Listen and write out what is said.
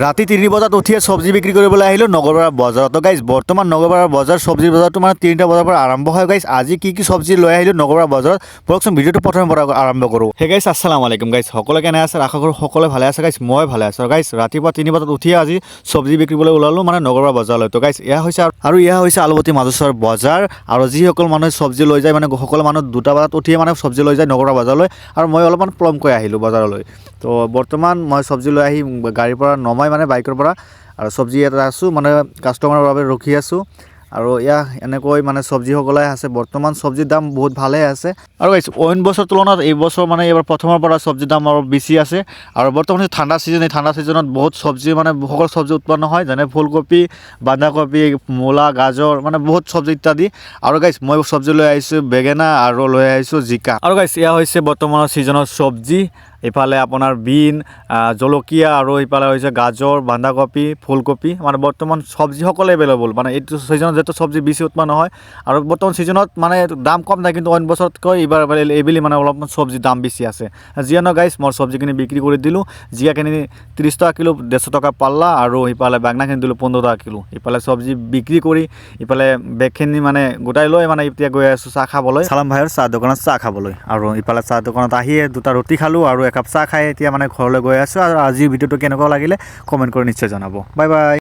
ৰাতি 3 বজাত উঠিয়ে চব্জি বিক্ৰী কৰিবলৈ আহিলোঁ নগৰপাৰা বজাৰত। গাইজ বৰ্তমান নগৰপাৰা বজাৰ চব্জিৰ বজাৰটো মানে 3টা বজাৰ পৰা আৰম্ভ হয়। গাইজ আজি কি চব্জি লৈ আহিলোঁ নগৰপাৰা বজাৰত, বলকচোন ভিডিঅ'টো প্ৰথমৰ পৰা আৰম্ভ কৰোঁ। হে গাইজ আসসালামু আলাইকুম গাইজ, সকলোৱে কেনে আছে? আশা কৰোঁ সকলোৱে ভালে আছে। গাইজ মই ভালে আছোঁ। গাইজ ৰাতিপুৱা 3 বজাত উঠিয়ে আজি চব্জি বিক্ৰীবলৈ ওলালোঁ মানে নগৰপাৰা বজাৰলৈ। তো গাইজ এয়া হৈছে আলুবতী মাজুচৰ বজাৰ। আৰু যিসকল মানুহে চব্জি লৈ যায় মানে সকলো মানুহ 2টা বজাত উঠিয়ে মানে চব্জি লৈ যায় নগৰপাৰা বজাৰলৈ, আৰু মই অলপমান পলমকৈ আহিলোঁ বজাৰলৈ। তো বৰ্তমান মই চব্জি লৈ আহি গাড়ীৰ পৰা নমাই মানে বাইকৰ পৰা আৰু চব্জি এটা আছোঁ মানে কাষ্টমাৰৰ বাবে ৰখি আছোঁ। আৰু এনেকৈ মানে চব্জি সকলাই আছে। বৰ্তমান চব্জিৰ দাম বহুত ভালে আছে। আৰু অইন বছৰ তুলনাত এইবছৰ মানে এইবাৰ প্ৰথমৰ পৰা চব্জিৰ দাম অলপ বেছি আছে। আৰু বৰ্তমান ঠাণ্ডা ছিজন, এই ঠাণ্ডা ছিজনত বহুত চব্জি মানে সকলো চব্জি উৎপন্ন হয়, যেনে ফুলকবি, বন্ধাকবি, মূলা, গাজৰ, মানে বহুত চব্জি ইত্যাদি। আৰু গাইজ মই চব্জি লৈ আহিছোঁ বেঙেনা আৰু লৈ আহিছোঁ জিকা। আৰু গাইজ এয়া হৈছে বৰ্তমানৰ ছিজনৰ চব্জি। ইফালে আপোনাৰ বিন, জলকীয়া, আৰু ইফালে হৈছে গাজৰ, বন্ধাকবি, ফুলকবি, মানে বৰ্তমান চব্জি সকলো এভেইলেবল। মানে এইটো ছিজনত যিহেতু চব্জি বেছি উৎপন্ন হয়, আৰু বৰ্তমান ছিজনত মানে দাম কম নাই, কিন্তু অইন বছৰতকৈ এইবাৰ এইবেলি মানে অলপমান চব্জিৰ দাম বেছি আছে। যিয়ে নহয় গাইজ মই চব্জিখিনি বিক্ৰী কৰি দিলোঁ। জিকাখিনি 30 টকা কিলো, 150 টকা পাল্লা, আৰু ইফালে বেঙেনাখিনি দিলোঁ 15 টকা কিলো। ইফালে চব্জি বিক্ৰী কৰি ইফালে বেগখিনি মানে গোটাই লৈ মানে এতিয়া গৈ আছোঁ চাহ খাবলৈ, চালাম ভাইৰ চাহ দোকানত চাহ খাবলৈ। আৰু ইফালে চাহ দোকানত আহিয়ে 2টা ৰুটি খালোঁ আৰু একাপ চাহ খাই এতিয়া মানে ঘৰলৈ গৈ আছোঁ। আৰু আজিৰ ভিডিঅ'টো কেনেকুৱা লাগিলে কমেণ্ট কৰি নিশ্চয় জনাব। Bye bye.